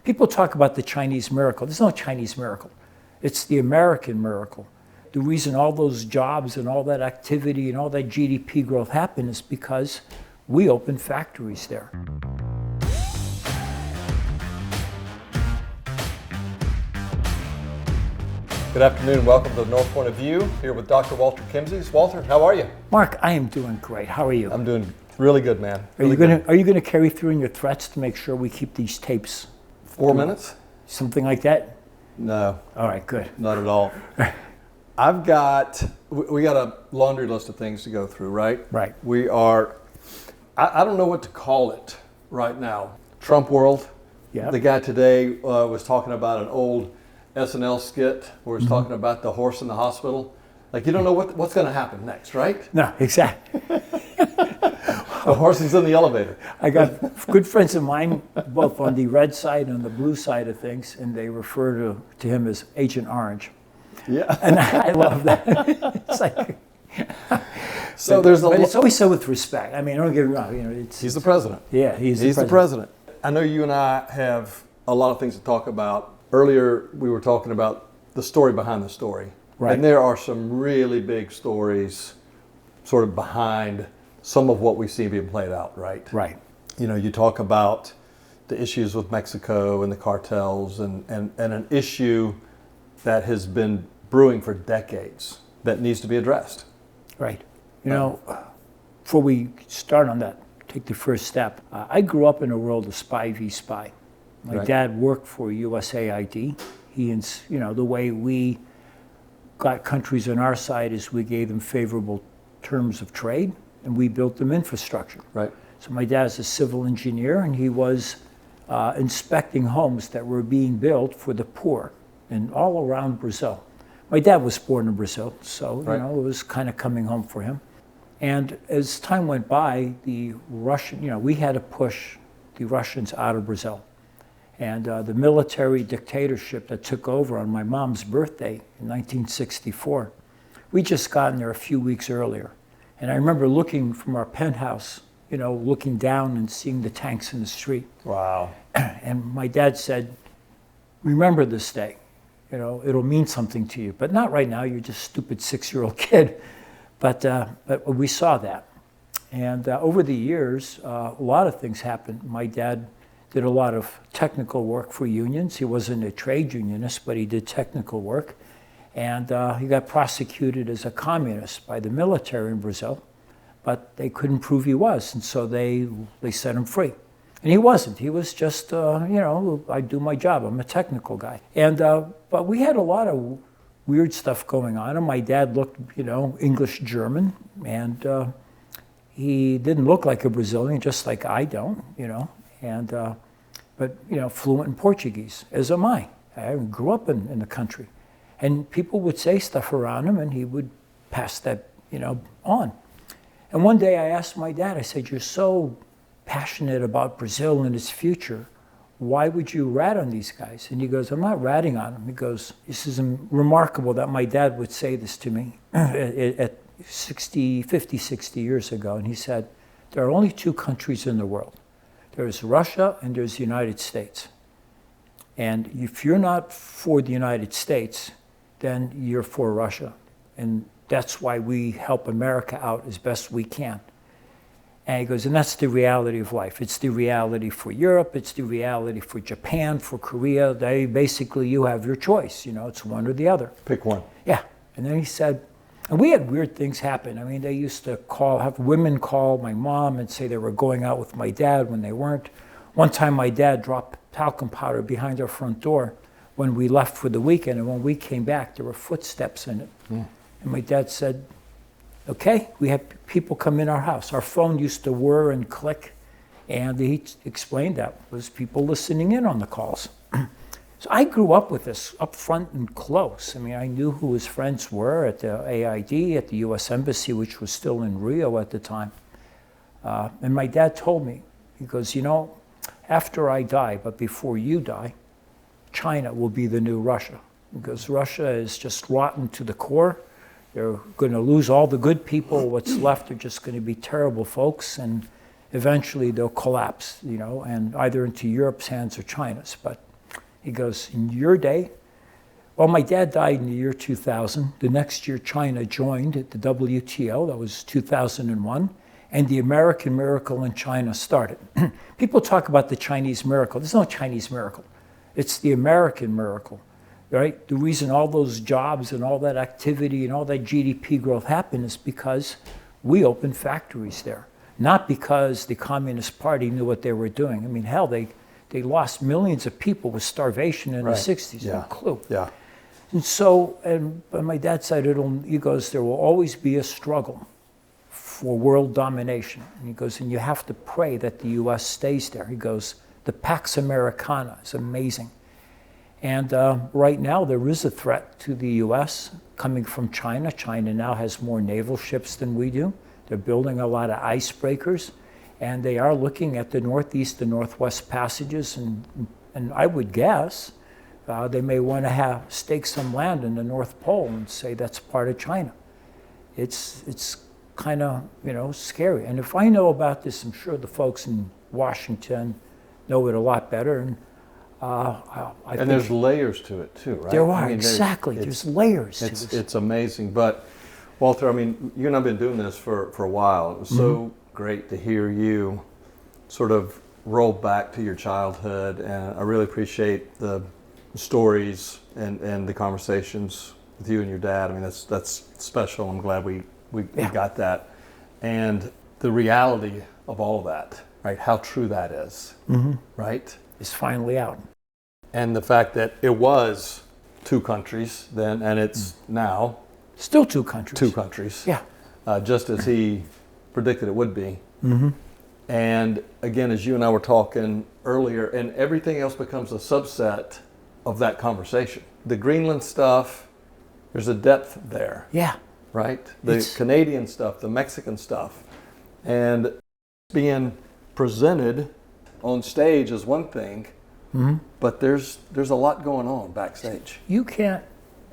People talk about the Chinese miracle. There's no Chinese miracle. It's the American miracle. The reason all those jobs and all that activity and all that GDP growth happened is because we opened factories there. Good afternoon. Welcome to the Northpoint of View, here with Dr. Walter Kemmsies. Walter, how are you? Mark, I am doing great. How are you? I'm doing really good, man. Are you going to carry through in your threats to make sure we keep these tapes? 4 minutes? Something like that? No. All right, good. Not at all. We got a laundry list of things to go through, right? Right. We are, I don't know what to call it right now. Trump world. Yeah. The guy today was talking about an old SNL skit where he's talking about the horse in the hospital. Like, you don't know what's going to happen next, right? No, exactly. The horse is in the elevator. I got good friends of mine, both on the red side and the blue side of things, and they refer to him as Agent Orange. Yeah. And I love that. It's like, so but it's always said with respect. I mean, don't get me wrong. He's the president. Yeah, he's the president. I know you and I have a lot of things to talk about. Earlier, we were talking about the story behind the story. Right. And there are some really big stories sort of behind some of what we see being played out, right? Right. You know, you talk about the issues with Mexico and the cartels and an issue that has been brewing for decades that needs to be addressed. Right. You know, before we start on that, take the first step. I grew up in a world of spy v. spy. My dad worked for USAID. The way we got countries on our side is we gave them favorable terms of trade and we built them infrastructure. Right. So my dad's a civil engineer and he was inspecting homes that were being built for the poor and all around Brazil. My dad was born in Brazil, so it was kind of coming home for him. And as time went by, we had to push the Russians out of Brazil. And the military dictatorship that took over on my mom's birthday in 1964, we just gotten there a few weeks earlier. And I remember looking from our penthouse, looking down and seeing the tanks in the street. Wow. And my dad said, remember this day, it'll mean something to you, but not right now, you're just a stupid 6-year-old kid. But we saw that. And over the years, a lot of things happened. My dad did a lot of technical work for unions. He wasn't a trade unionist, but he did technical work. And he got prosecuted as a communist by the military in Brazil, but they couldn't prove he was, and so they set him free. And he wasn't. He was just, I do my job. I'm a technical guy. And but we had a lot of weird stuff going on. And my dad looked, English German, and he didn't look like a Brazilian, just like I don't, and but fluent in Portuguese, as am I. I grew up in the country, and people would say stuff around him, and he would pass that on. And one day I asked my dad, I said, "You're so passionate about Brazil and its future. Why would you rat on these guys?" And he goes, "I'm not ratting on them." He goes, "This is remarkable that my dad would say this to me at 50, 60 years ago." And he said, "There are only two countries in the world. There's Russia and there's the United States. And if you're not for the United States, then you're for Russia. And that's why we help America out as best we can." And he goes, and that's the reality of life. It's the reality for Europe. It's the reality for Japan, for Korea. You have your choice. It's one or the other. Pick one. Yeah. And then he said, and we had weird things happen. I mean, they used to have women call my mom and say they were going out with my dad when they weren't. One time my dad dropped talcum powder behind our front door when we left for the weekend, and when we came back, there were footsteps in it. Mm. And my dad said, "Okay, we have people come in our house." Our phone used to whir and click, and he explained that was people listening in on the calls. So I grew up with this up front and close. I mean, I knew who his friends were at the AID, at the U.S. Embassy, which was still in Rio at the time. And my dad told me, he goes, after I die, but before you die, China will be the new Russia. Because Russia is just rotten to the core. They're going to lose all the good people. What's left are just going to be terrible folks. And eventually they'll collapse, and either into Europe's hands or China's. But He goes, in your day, well, my dad died in the year 2000. The next year, China joined the WTO. That was 2001. And the American miracle in China started. People talk about the Chinese miracle. There's no Chinese miracle. It's the American miracle, right? The reason all those jobs and all that activity and all that GDP growth happened is because we opened factories there. Not because the Communist Party knew what they were doing. I mean, hell, they lost millions of people with starvation in the 60s. Yeah. No clue. Yeah. And so, and on my dad's side, he goes, there will always be a struggle for world domination. And he goes, and you have to pray that the U.S. stays there. He goes, the Pax Americana is amazing. And right now, there is a threat to the U.S. coming from China. China now has more naval ships than we do. They're building a lot of icebreakers. And they are looking at the northeast and northwest passages. And I would guess they may want to stake some land in the North Pole and say that's part of China. It's kind of, scary. And if I know about this, I'm sure the folks in Washington know it a lot better. And I think there's layers to it too, right? There are, exactly. There's layers to this. It's amazing. But Walter, I mean, you and I've been doing this for a while. It was so great to hear you sort of roll back to your childhood. And I really appreciate the stories and the conversations with you and your dad. I mean, that's special. I'm glad we got that. And the reality of all of that, right? How true that is, right? It's finally out. And the fact that it was two countries then, and it's now still two countries. Two countries. Yeah. Just as he predicted it would be. And again, as you and I were talking earlier, and everything else becomes a subset of that conversation. The Greenland stuff, there's a depth there. Yeah. Right? The Canadian stuff, the Mexican stuff. And being presented on stage is one thing, but there's a lot going on backstage. You can't,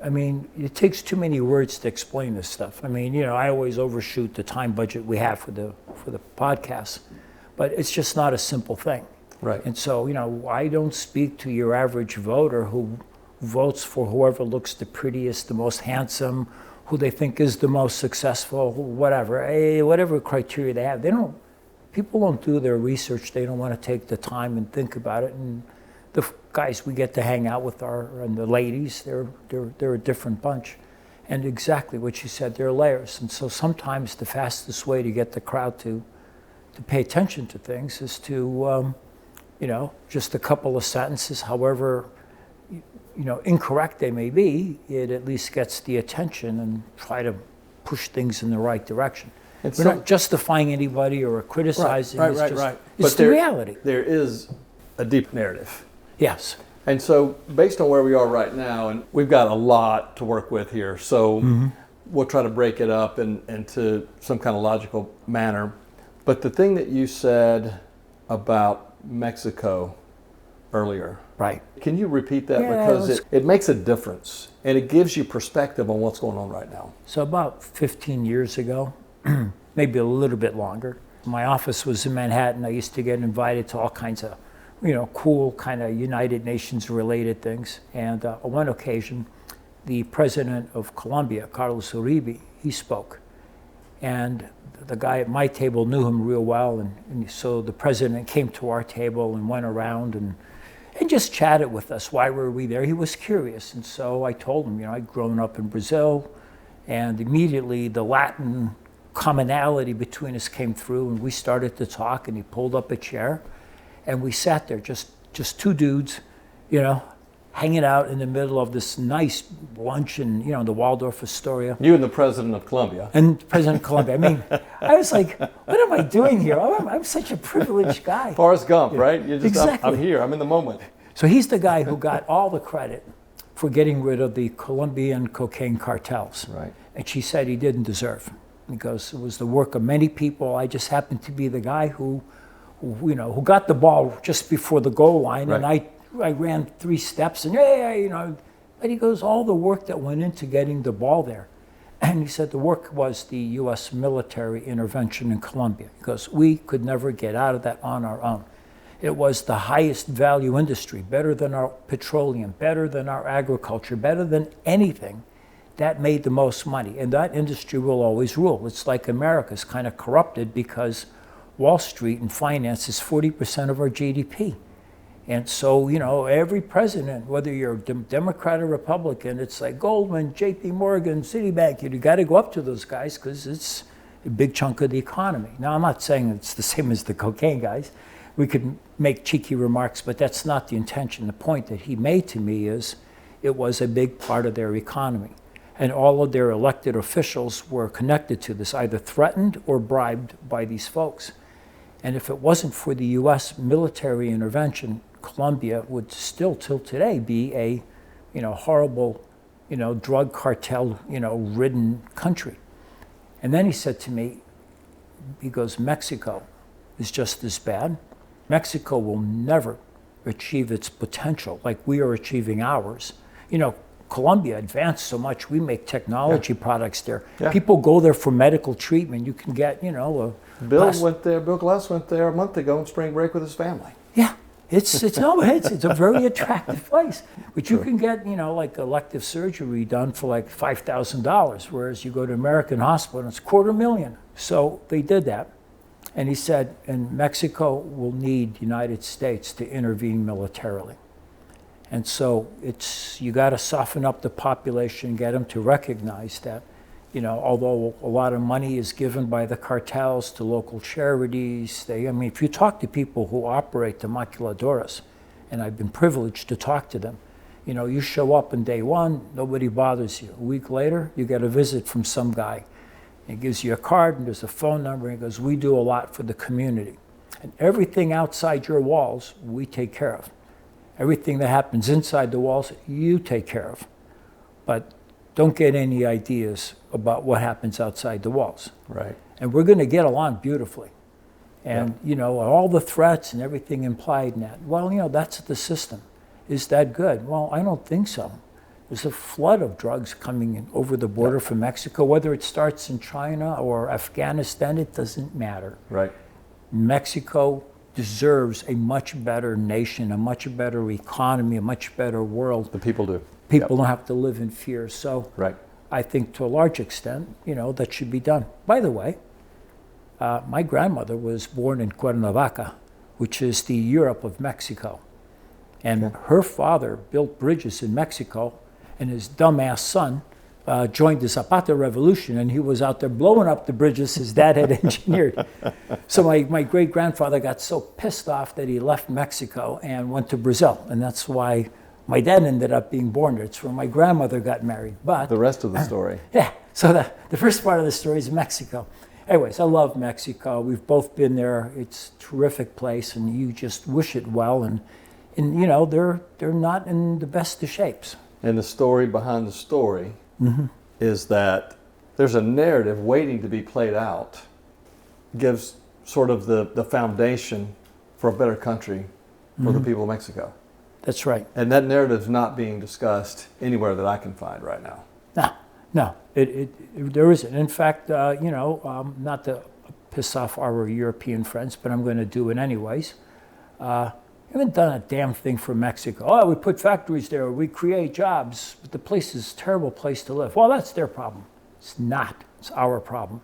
I mean, it takes too many words to explain this stuff. I mean, I always overshoot the time budget we have for the podcast, but it's just not a simple thing. Right. And so, I don't speak to your average voter who votes for whoever looks the prettiest, the most handsome, who they think is the most successful, whatever criteria they have. People don't do their research. They don't want to take the time and think about it. And the guys we get to hang out with and the ladies, they're a different bunch. And exactly what you said, there are layers. And so sometimes the fastest way to get the crowd to pay attention to things is to, just a couple of sentences, however, incorrect they may be, it at least gets the attention and try to push things in the right direction. We're not justifying anybody or criticizing. Right. It's the reality. There is a deep narrative. Yes. And so based on where we are right now, and we've got a lot to work with here, so we'll try to break it up into some kind of logical manner. But the thing that you said about Mexico earlier, right? Can you repeat that? Because it makes a difference, and it gives you perspective on what's going on right now. So about 15 years ago, maybe a little bit longer, my office was in Manhattan. I used to get invited to all kinds of, cool kind of United Nations related things. And on one occasion, the president of Colombia, Carlos Uribe, he spoke. And the guy at my table knew him real well. And so the president came to our table and went around and just chatted with us. Why were we there? He was curious. And so I told him, I'd grown up in Brazil, and immediately the Latin commonality between us came through, and we started to talk, and he pulled up a chair, and we sat there, just two dudes, hanging out in the middle of this nice lunch in, the Waldorf Astoria. You and the president of Colombia. And President of Colombia. I mean, I was like, what am I doing here? I'm such a privileged guy. Forrest Gump, right? You're just, exactly. I'm here, I'm in the moment. So he's the guy who got all the credit for getting rid of the Colombian cocaine cartels. Right. And she said he didn't deserve, because it was the work of many people. I just happened to be the guy who got the ball just before the goal line, right. And I ran 3 steps, and but he goes, all the work that went into getting the ball there. And he said the work was the U.S. military intervention in Colombia, because we could never get out of that on our own. It was the highest value industry, better than our petroleum, better than our agriculture, better than anything. That made the most money, and that industry will always rule. It's like America's kind of corrupted because Wall Street and finance is 40% of our GDP. And so, every president, whether you're a Democrat or Republican, it's like Goldman, JP Morgan, Citibank, you got to go up to those guys because it's a big chunk of the economy. Now, I'm not saying it's the same as the cocaine guys. We could make cheeky remarks, but that's not the intention. The point that he made to me is it was a big part of their economy. And all of their elected officials were connected to this, either threatened or bribed by these folks. And if it wasn't for the U.S. military intervention, Colombia would still, till today, be a, horrible, drug cartel, ridden country. And then he said to me, he goes, Mexico is just as bad. Mexico will never achieve its potential like we are achieving ours. Colombia advanced so much, we make technology products there. Yeah. People go there for medical treatment. You can get, Bill Glass went there a month ago on spring break with his family. Yeah, it's a very attractive place. But you can get, like elective surgery done for like $5,000, whereas you go to American Hospital, it's $250,000. So they did that. And he said, and Mexico will need the United States to intervene militarily. And so you got to soften up the population, get them to recognize that, although a lot of money is given by the cartels to local charities, if you talk to people who operate the maquiladoras, and I've been privileged to talk to them, you show up on day one, nobody bothers you. A week later, you get a visit from some guy. He gives you a card and there's a phone number and he goes, we do a lot for the community. And everything outside your walls, we take care of. Everything that happens inside the walls, you take care of. But don't get any ideas about what happens outside the walls. Right. And we're going to get along beautifully. And, all the threats and everything implied in that. Well, that's the system. Is that good? Well, I don't think so. There's a flood of drugs coming in over the border from Mexico. Whether it starts in China or Afghanistan, it doesn't matter. Right. Mexico deserves a much better nation, a much better economy, a much better world. The people do. People don't have to live in fear. So right. I think to a large extent, that should be done. By the way, my grandmother was born in Cuernavaca, which is the Europe of Mexico. And her father built bridges in Mexico, and his dumbass son joined the Zapata Revolution, and he was out there blowing up the bridges his dad had engineered. So my great-grandfather got so pissed off that he left Mexico and went to Brazil, and that's why my dad ended up being born there. It's where my grandmother got married. But the rest of the story. Yeah, so the first part of the story is Mexico. Anyways, I love Mexico. We've both been there. It's a terrific place, and you just wish it well, and they're not in the best of shapes. And the story behind the story is that there's a narrative waiting to be played out, gives sort of the foundation for a better country for the people of Mexico. That's right. And that narrative is not being discussed anywhere that I can find right now. No, there isn't. In fact, not to piss off our European friends, but I'm going to do it anyways. Haven't done a damn thing for Mexico. Oh, we put factories there, we create jobs, but the place is a terrible place to live. Well, that's their problem. It's not. It's our problem.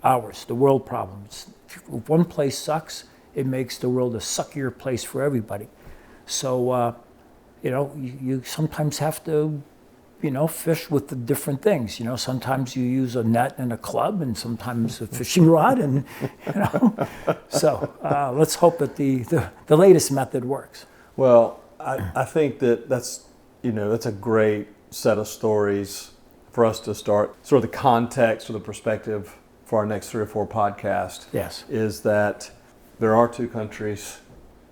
Ours, the world problem. If one place sucks, it makes the world a suckier place for everybody. So, you sometimes have to, fish with the different things. Sometimes you use a net and a club, and sometimes a fishing rod, and So let's hope that the latest method works. Well, I think that's a great set of stories for us to start. Sort of the context or the perspective for our next 3 or 4 podcasts. Yes. Is that there are 2 countries,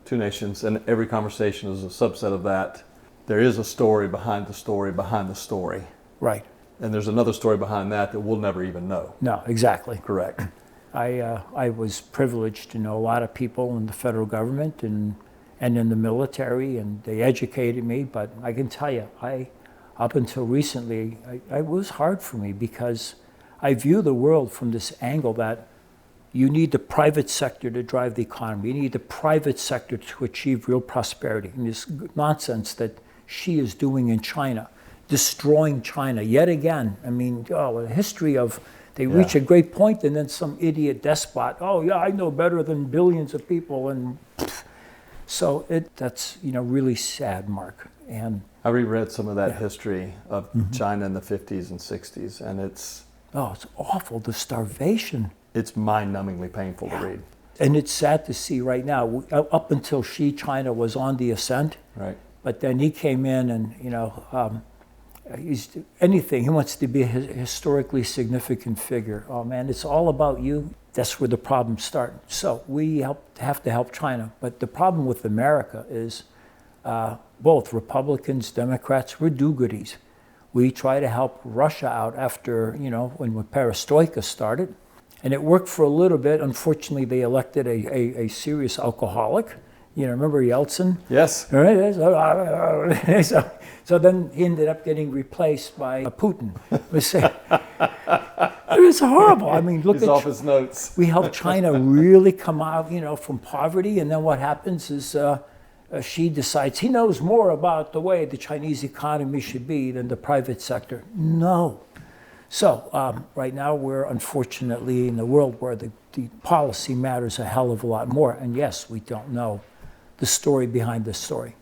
2 nations, and every conversation is a subset of that. There is a story behind the story behind the story. Right. And there's another story behind that we'll never even know. No, exactly. Correct. I was privileged to know a lot of people in the federal government and in the military, and they educated me. But I can tell you, up until recently, it was hard for me because I view the world from this angle that You need the private sector to drive the economy. You need the private sector to achieve real prosperity. And this nonsense that Xi is doing in China, destroying China yet again. I mean, a history of they reach a great point and then some idiot despot, oh yeah, I know better than billions of people. And so that's really sad, Mark. And I reread some of that history of China in the 50s and 60s, and it's awful, the starvation. It's mind-numbingly painful to read. And it's sad to see right now, up until Xi, China was on the ascent. Right. But then he came in and, he wants to be a historically significant figure. Oh man, it's all about you. That's where the problems start. So we have to help China. But the problem with America is both Republicans, Democrats, we're do-goodies. We try to help Russia out after, when perestroika started. And it worked for a little bit. Unfortunately, they elected a serious alcoholic. Remember Yeltsin? Yes. All right. So then he ended up getting replaced by Putin. It was horrible. I mean, He's off his notes. We helped China really come out, from poverty. And then what happens is Xi decides he knows more about the way the Chinese economy should be than the private sector. No. So right now we're unfortunately in a world where the policy matters a hell of a lot more. And yes, we don't know the story behind the story.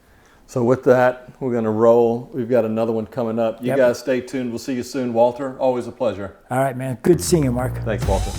So with that, we're going to roll. We've got another one coming up. You Yep. guys stay tuned. We'll see you soon, Walter. Always a pleasure. All right, man. Good seeing you, Mark. Thanks, Walter.